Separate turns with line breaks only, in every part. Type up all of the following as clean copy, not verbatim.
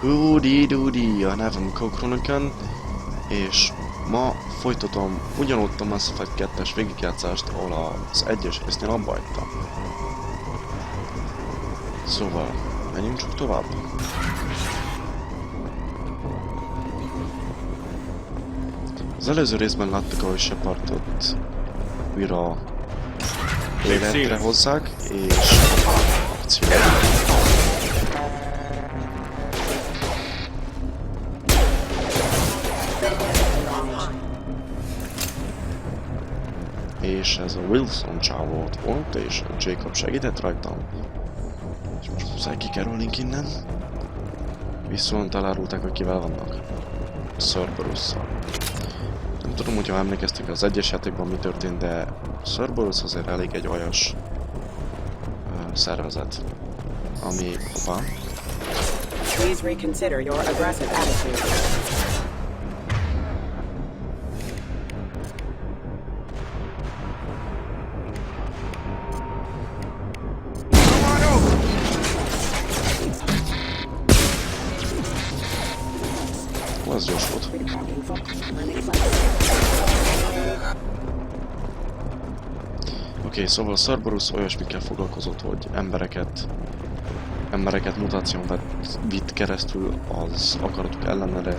Dudi, a nevem Kokronökön, és ma folytatom ugyanott a Mass Effect 2-es végigjátszást, ahol az 1-es résznél abba hagytam. Szóval, menjünk csak tovább. Az előző részben láttuk, ahogy Shepardot újra életre hozzák, és akcióra. És ez a Wilson csávó volt, és a Jacob segített rajtam. És most muszáj kikerülnünk innen. Viszont elárulták, hogy kivel vannak. Cerberusszal. Nem tudom, hogyha emlékeztek az egyes játékban mi történt, de Cerberus azért elég egy aljas szervezet, ami... Hoppá.
Please reconsider your aggressive attitude.
Az gyors volt. Oké, szóval a Cerberus olyasmikkel foglalkozott, hogy embereket mutáción vitt keresztül az akaratuk ellenére,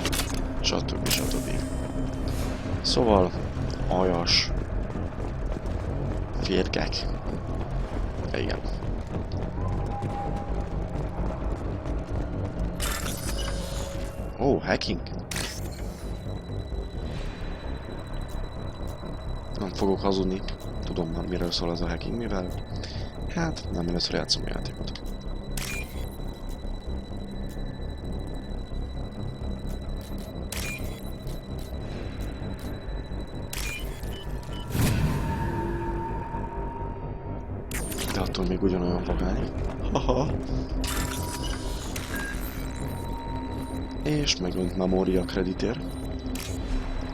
stb. Szóval aljas férgek. Igen. Ó, hacking? Nem fogok hazudni. Tudom már, miről szól ez a hacking, mivel... Hát, nem először játszom a játékot. De attól még ugyanolyan vagány. Haha. És megint memória kreditér.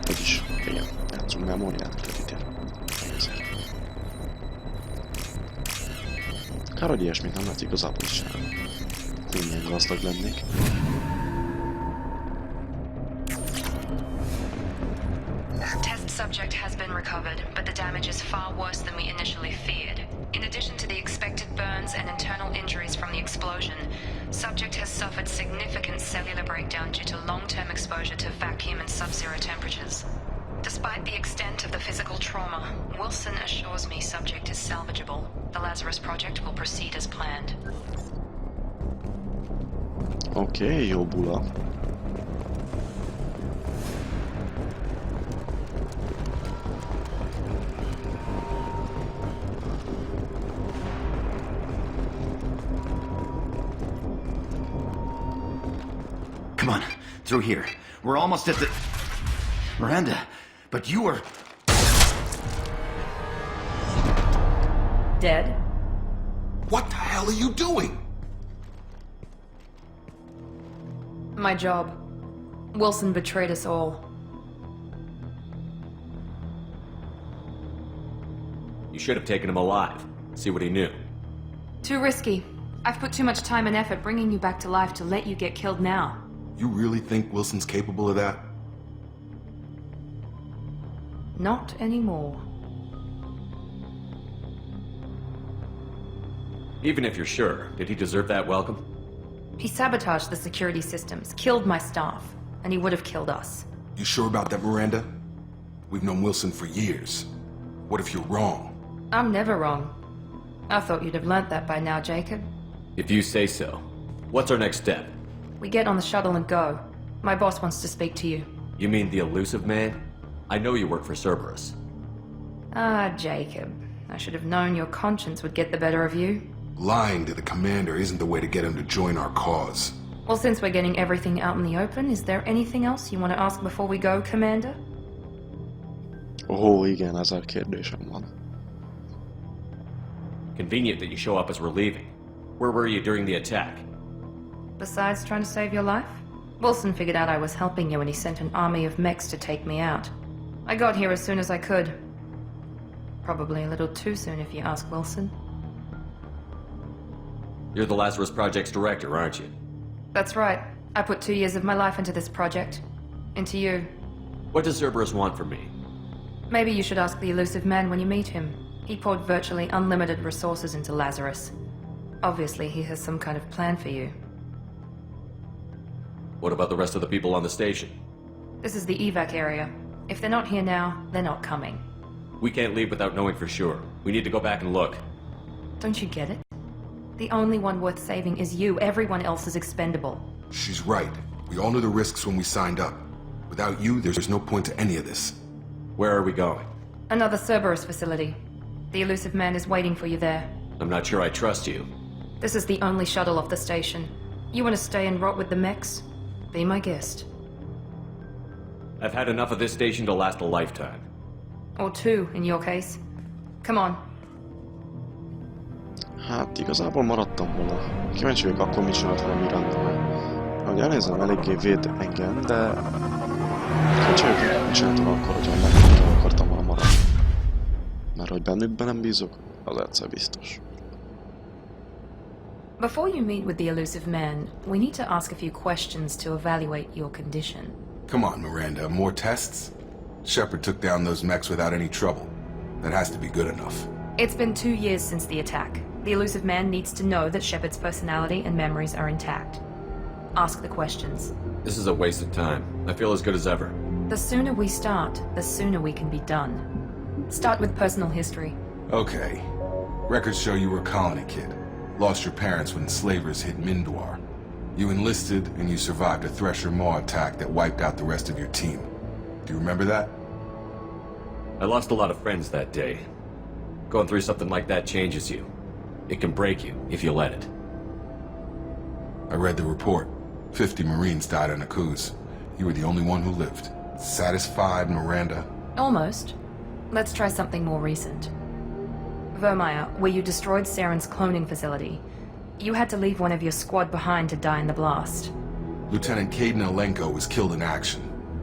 Vagyis, igen, játszunk memóriát kreditér. Kár, hogy ilyesmit nem lehet igazából is sem. Milyen gazdag lennék.
Test subject has been recovered, but the damage is far worse than we initially feared. In addition to the expected burns and internal injuries from the explosion, subject has suffered significant cellular breakdown due to long-term exposure to vacuum and sub-zero temperatures. Despite the extent of the physical trauma, Wilson assures me subject is salvageable. The Lazarus project will proceed as planned.
Oké, jó bula.
Come on, through here. We're almost at the... Miranda, but you are...
Dead?
What the hell are you doing?
My job. Wilson betrayed us all.
You should have taken him alive. See what he knew.
Too risky. I've put too much time and effort bringing you back to life to let you get killed now.
You really think Wilson's capable of that?
Not anymore.
Even if you're sure, did he deserve that welcome?
He sabotaged the security systems, killed my staff, and he would have killed us.
You sure about that, Miranda? We've known Wilson for years. What if you're wrong?
I'm never wrong. I thought you'd have learnt that by now, Jacob.
If you say so. What's our next step?
We get on the shuttle and go. My boss wants to speak to you.
You mean the elusive man? I know you work for Cerberus.
Ah, Jacob. I should have known your conscience would get the better of you.
Lying to the commander isn't the way to get him to join our cause.
Well, since we're getting everything out in the open, is there anything else you want to ask before we go, Commander?
Ó, igen, ezer kérdésem van.
Convenient that you show up as we're leaving. Where were you during the attack?
Besides trying to save your life? Wilson figured out I was helping you when he sent an army of mechs to take me out. I got here as soon as I could. Probably a little too soon if you ask Wilson.
You're the Lazarus Project's director, aren't you?
That's right. I put 2 years of my life into this project. Into you.
What does Cerberus want from me?
Maybe you should ask the elusive man when you meet him. He poured virtually unlimited resources into Lazarus. Obviously, he has some kind of plan for you.
What about the rest of the people on the station?
This is the evac area. If they're not here now, they're not coming.
We can't leave without knowing for sure. We need to go back and look.
Don't you get it? The only one worth saving is you. Everyone else is expendable.
She's right. We all knew the risks when we signed up. Without you, there's no point to any of this.
Where are we going?
Another Cerberus facility. The elusive man is waiting for you there.
I'm not sure I trust you.
This is the only shuttle off the station. You want to stay and rot with the mechs? Be my guest.
I've had enough of this station to last a lifetime.
Or 2, in your case. Come on.
Hát igazából maradtam volna. Kíváncsi vagyok, akkor mit csinált volna Miranda. Ahogy elnézem, eléggé véd engem, de... Kíváncsi vagyok, mit csinált volna akkor, hogyha meg akartam volna maradni. Mert hogy bennük nem bízok, az egyszer biztos.
Before you meet with the elusive man, we need to ask a few questions to evaluate your condition.
Come on, Miranda, more tests? Shepard took down those mechs without any trouble. That has to be good enough.
It's been 2 years since the attack. The elusive man needs to know that Shepard's personality and memories are intact. Ask the questions.
This is a waste of time. I feel as good as ever.
The sooner we start, the sooner we can be done. Start with personal history.
Okay. Records show you were a colony kid. Lost your parents when slavers hit Mindwar. You enlisted and you survived a Thresher Maw attack that wiped out the rest of your team. Do you remember that?
I lost a lot of friends that day. Going through something like that changes you. It can break you, if you let it.
I read the report. 50 Marines died on a cruise. You were the only one who lived. Satisfied, Miranda?
Almost. Let's try something more recent. Vermeer, where you destroyed Saren's cloning facility. You had to leave one of your squad behind to die in the blast.
Lieutenant Caden Alenko was killed in action.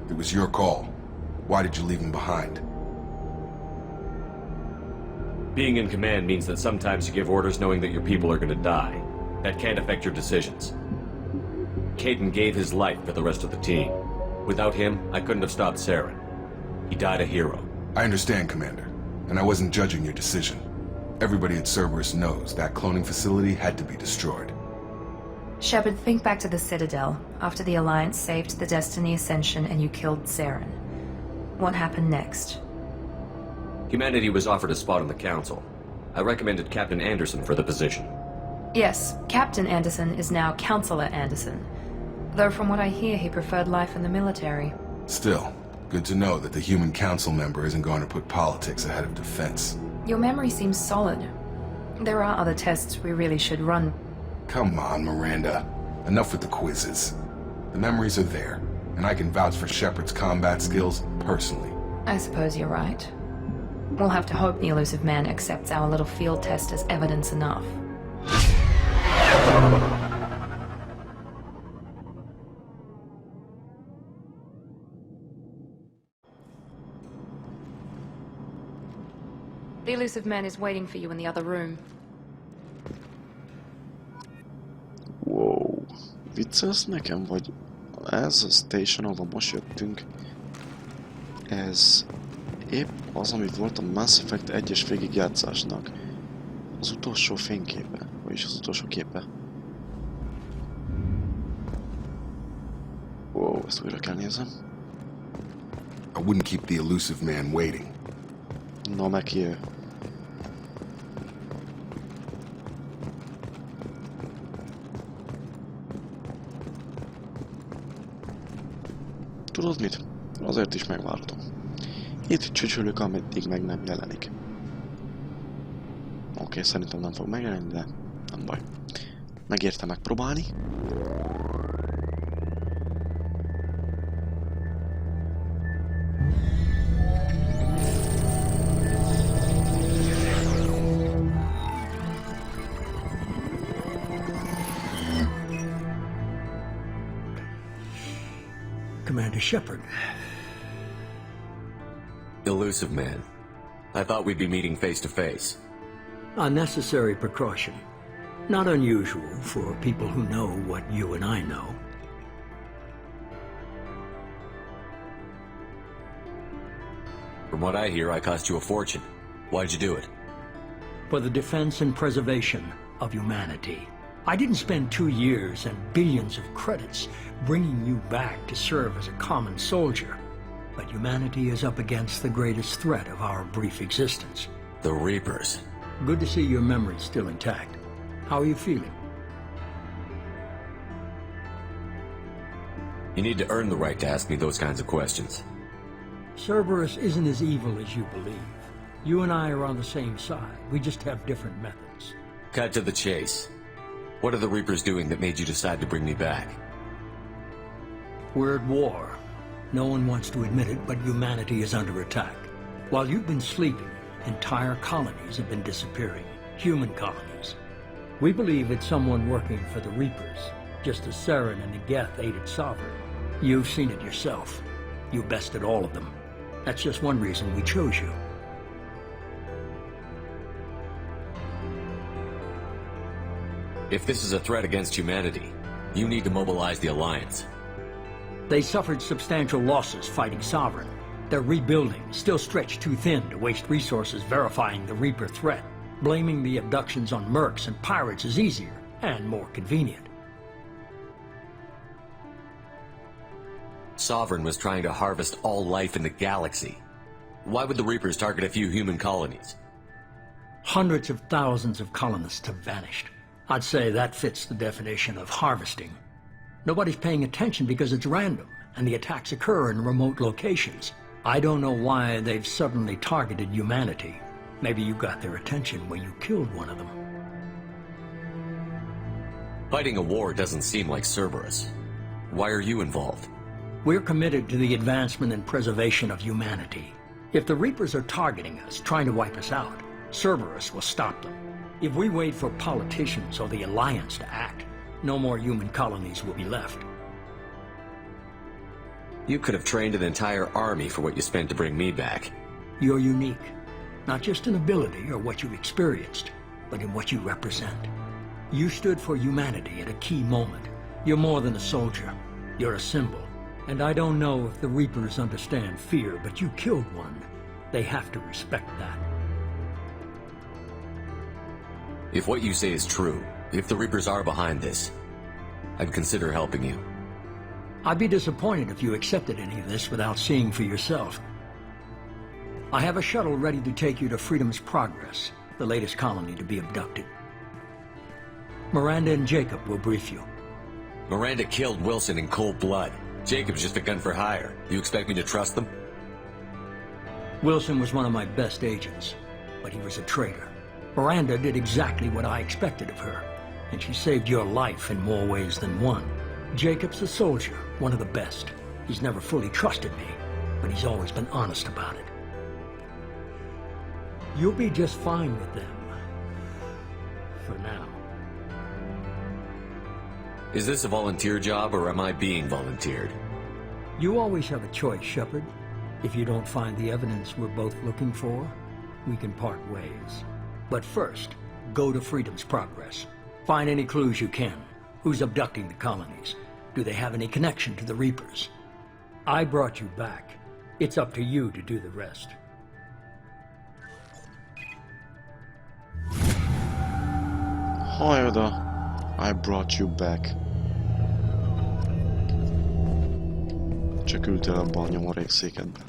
It was your call. Why did you leave him behind?
Being in command means that sometimes you give orders knowing that your people are gonna die. That can't affect your decisions. Caden gave his life for the rest of the team. Without him, I couldn't have stopped Saren. He died a hero.
I understand, Commander, and I wasn't judging your decision. Everybody at Cerberus knows that cloning facility had to be destroyed.
Shepard, think back to the Citadel, after the Alliance saved the Destiny Ascension and you killed Saren. What happened next?
Humanity was offered a spot on the Council. I recommended Captain Anderson for the position.
Yes, Captain Anderson is now Counselor Anderson. Though from what I hear, he preferred life in the military.
Still, good to know that the human council member isn't going to put politics ahead of defense.
Your memory seems solid. There are other tests we really should run.
Come on, Miranda. Enough with the quizzes. The memories are there, and I can vouch for Shepard's combat skills personally.
I suppose you're right. We'll have to hope the elusive man accepts our little field test as evidence enough. The elusive man is waiting for you in the other room.
Wow. Viccelsz nekem, vagy ez a station, ahol most jöttünk, ez épp az, ami volt a Mass Effect 1-es végigjátszásnak az utolsó fényképe, vagyis az utolsó képe. Wow, ezt újra kell nézem.
I wouldn't keep the elusive man waiting.
Na, meg ki ő. Tudod mit? Azért is megvárhatom. Itt csücsülök, ameddig meg nem jelenik. Oké, szerintem nem fog megjelenni, de nem baj. Megérte megpróbálni.
Commander Shepard.
Elusive man. I thought we'd be meeting face to face.
A necessary precaution. Not unusual for people who know what you and I know.
From what I hear, I cost you a fortune. Why'd you do it?
For the defense and preservation of humanity. I didn't spend 2 years and billions of credits bringing you back to serve as a common soldier. But humanity is up against the greatest threat of our brief existence.
The Reapers.
Good to see your memory's still intact. How are you feeling?
You need to earn the right to ask me those kinds of questions.
Cerberus isn't as evil as you believe. You and I are on the same side. We just have different methods.
Cut to the chase. What are the Reapers doing that made you decide to bring me back?
We're at war. No one wants to admit it, but humanity is under attack. While you've been sleeping, entire colonies have been disappearing. Human colonies. We believe it's someone working for the Reapers, just as Saren and Negeth aided Sovereign. You've seen it yourself. You bested all of them. That's just one reason we chose you.
If this is a threat against humanity, you need to mobilize the Alliance.
They suffered substantial losses fighting Sovereign. They're rebuilding, still stretched too thin to waste resources verifying the Reaper threat. Blaming the abductions on mercs and pirates is easier and more convenient.
Sovereign was trying to harvest all life in the galaxy. Why would the Reapers target a few human colonies?
Hundreds of thousands of colonists have vanished. I'd say that fits the definition of harvesting. Nobody's paying attention because it's random, and the attacks occur in remote locations. I don't know why they've suddenly targeted humanity. Maybe you got their attention when you killed one of them.
Fighting a war doesn't seem like Cerberus. Why are you involved?
We're committed to the advancement and preservation of humanity. If the Reapers are targeting us, trying to wipe us out, Cerberus will stop them. If we wait for politicians or the Alliance to act, no more human colonies will be left.
You could have trained an entire army for what you spent to bring me back.
You're unique, not just in ability or what you've experienced, but in what you represent. You stood for humanity at a key moment. You're more than a soldier. You're a symbol. And I don't know if the Reapers understand fear, but you killed one. They have to respect that.
If what you say is true, if the Reapers are behind this, I'd consider helping you.
I'd be disappointed if you accepted any of this without seeing for yourself. I have a shuttle ready to take you to Freedom's Progress, the latest colony to be abducted. Miranda and Jacob will brief you.
Miranda killed Wilson in cold blood. Jacob's just a gun for hire. You expect me to trust them?
Wilson was one of my best agents, but he was a traitor. Miranda did exactly what I expected of her, and she saved your life in more ways than one. Jacob's a soldier, one of the best. He's never fully trusted me, but he's always been honest about it. You'll be just fine with them. For now.
Is this a volunteer job, or am I being volunteered?
You always have a choice, Shepard. If you don't find the evidence we're both looking for, we can part ways. But first, go to Freedom's Progress. Find any clues you can. Who's abducting the colonies? Do they have any connection to the Reapers? I brought you back. It's up to you to do the rest.
Hajrá, I brought you back. Csak ültél abba a nyomorékszékedbe.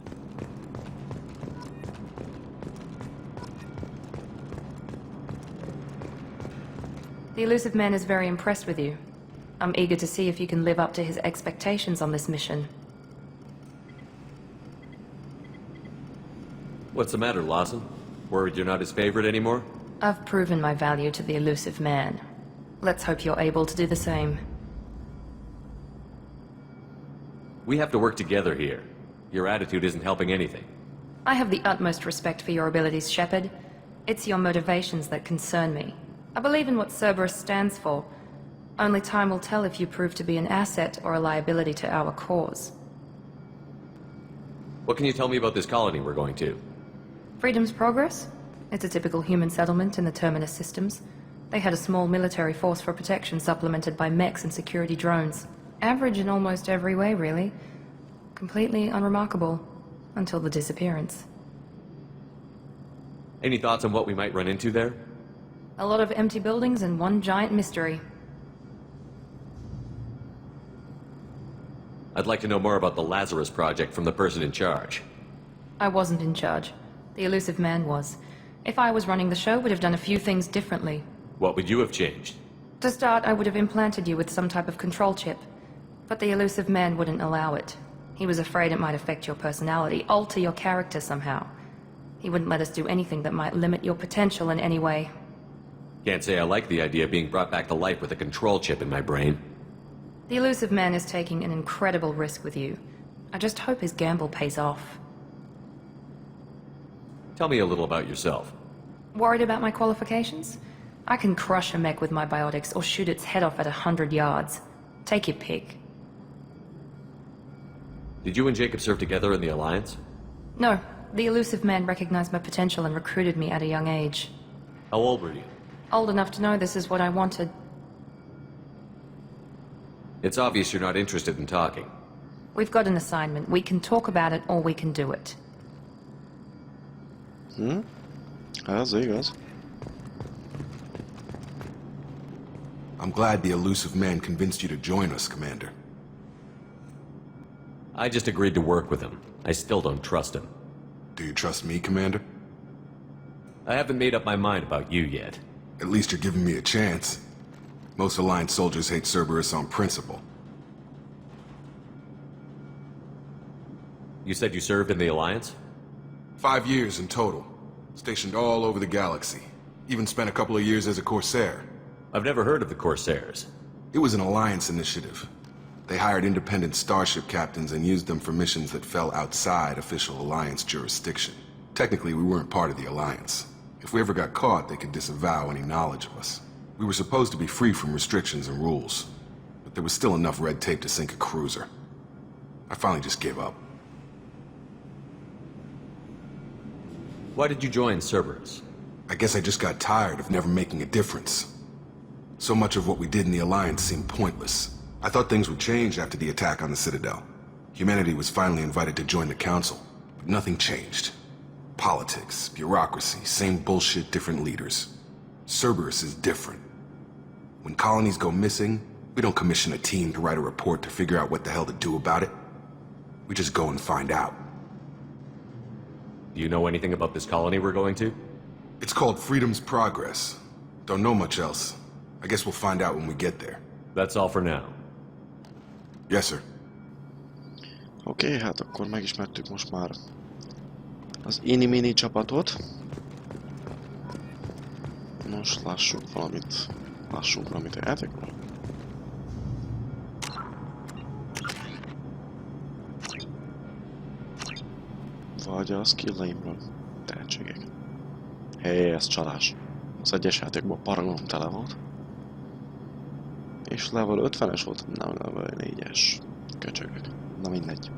The elusive man is very impressed with you. I'm eager to see if you can live up to his expectations on this mission.
What's the matter, Lawson? Worried you're not his favorite anymore?
I've proven my value to the elusive man. Let's hope you're able to do the same.
We have to work together here. Your attitude isn't helping anything.
I have the utmost respect for your abilities, Shepard. It's your motivations that concern me. I believe in what Cerberus stands for. Only time will tell if you prove to be an asset or a liability to our cause.
What can you tell me about this colony we're going to?
Freedom's Progress? It's a typical human settlement in the Terminus systems. They had a small military force for protection supplemented by mechs and security drones. Average in almost every way, really. Completely unremarkable. Until the disappearance.
Any thoughts on what we might run into there?
A lot of empty buildings and one giant mystery.
I'd like to know more about the Lazarus Project from the person in charge.
I wasn't in charge. The elusive man was. If I was running the show, would have done a few things differently.
What would you have changed?
To start, I would have implanted you with some type of control chip. But the elusive man wouldn't allow it. He was afraid it might affect your personality, alter your character somehow. He wouldn't let us do anything that might limit your potential in any way.
Can't say I like the idea of being brought back to life with a control chip in my brain.
The elusive man is taking an incredible risk with you. I just hope his gamble pays off.
Tell me a little about yourself.
Worried about my qualifications? I can crush a mech with my biotics or shoot its head off at 100 yards. Take your pick.
Did you and Jacob serve together in the Alliance?
No, the elusive man recognized my potential and recruited me at a young age.
How old were you?
Old enough to know this is what I wanted.
It's obvious you're not interested in talking.
We've got an assignment. We can talk about it or we can do it.
Ez igaz.
I'm glad the elusive man convinced you to join us, Commander.
I just agreed to work with him. I still don't trust him.
Do you trust me, Commander?
I haven't made up my mind about you yet.
At least you're giving me a chance. Most Alliance soldiers hate Cerberus on principle.
You said you served in the Alliance?
5 years in total. Stationed all over the galaxy. Even spent a couple of years as a Corsair.
I've never heard of the Corsairs.
It was an Alliance initiative. They hired independent starship captains and used them for missions that fell outside official Alliance jurisdiction. Technically, we weren't part of the Alliance. If we ever got caught, they could disavow any knowledge of us. We were supposed to be free from restrictions and rules, but there was still enough red tape to sink a cruiser. I finally just gave up.
Why did you join Cerberus?
I guess I just got tired of never making a difference. So much of what we did in the Alliance seemed pointless. I thought things would change after the attack on the Citadel. Humanity was finally invited to join the Council, but nothing changed. Politics, bureaucracy, same bullshit, different leaders. Cerberus is different. When colonies go missing, we don't commission a team to write a report to figure out what the hell to do about it. We just go and find out.
Do you know anything about this colony we're going to?
It's called Freedom's Progress. Don't know much else. I guess we'll find out when we get there.
That's all for now.
Yes, sir.
Oké, hát akkor megismertük most már az ini-mini csapatot. Most lássunk valamit a játékról. Vagy a skilleimről. Tehetségek. Hé, ez csalás. Az egyes játékban Paragon tele volt. És level 50-es volt, nem level 4-es. Köcsögök. Na mindegy.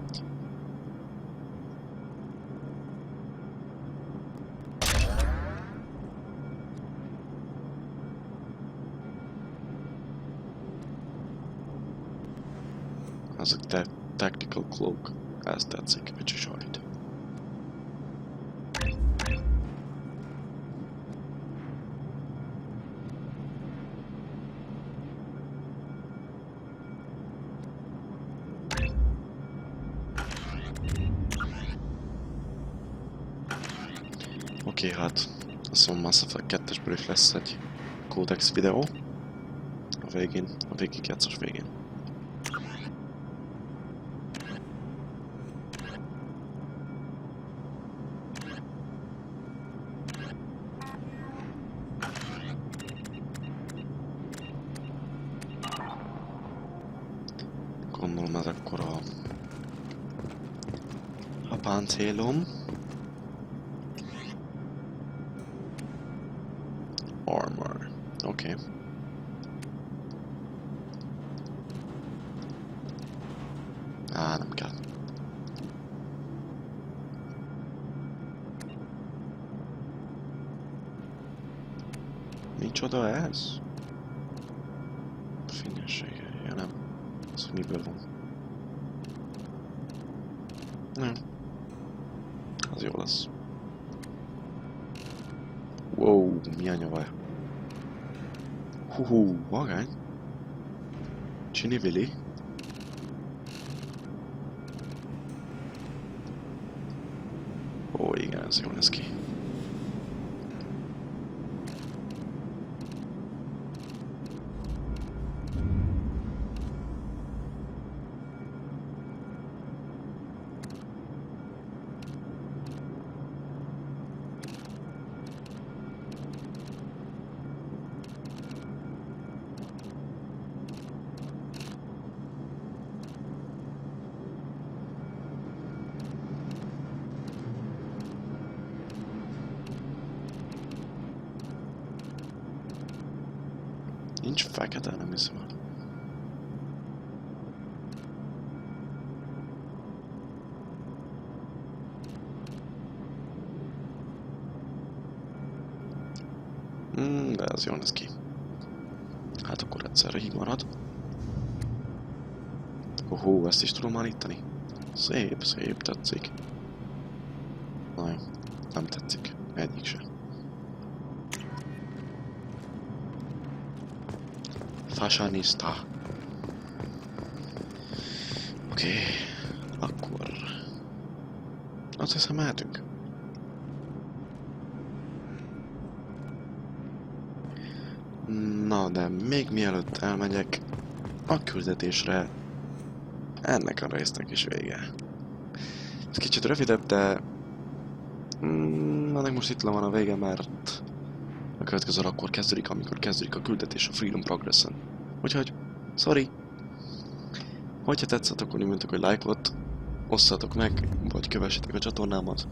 Az a tactical cloak. Ez tetszik, öcsi sajt. Oké, hát azt hiszem Mass Effect 2-esből is lesz egy kódex videó. A végén, a végigjátszás végén. Gondolom ez akkor a páncélom. Armor. Oké. Á, nem kell. Micsoda ez? Fényessége, ja nem. Ez miből van? Nem. Az jó lesz. Wow, mi a nyavaj? Hú, vagány. Csini Vili. Ó, igen, ez jól néz ki. Nincs fekete, nem hiszem el. De ez jól néz ki. Hát akkor egyszerre így marad. Ohó, ezt is tudom állítani. Szép, szép, tetszik. Na jó, nem tetszik. Egyik sem. Fashionista. Oké, akkor... Azt hiszem mehetünk. Na, de még mielőtt elmegyek a küldetésre, ennek a résznek is vége. Ez kicsit rövidebb, de... ennek most itt le van a vége, mert a következő akkor kezdődik, amikor kezdődik a küldetés a Freedom Progress-en. Úgyhogy, sorry! Hogyha tetszett, akkor nyomjatok egy lájkot, osszátok meg, vagy kövessétek a csatornámat.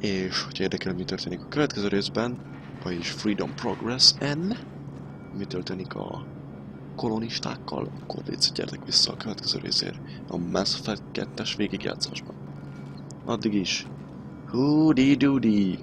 És hogyha érdekel, mi történik a következő részben, vagyis Freedom Progress-en, mi történik a kolonistákkal, akkor légy gyertek vissza a következő részért a Mass Effect 2-es végigjátszásban. Addig is, húdi-dúdi!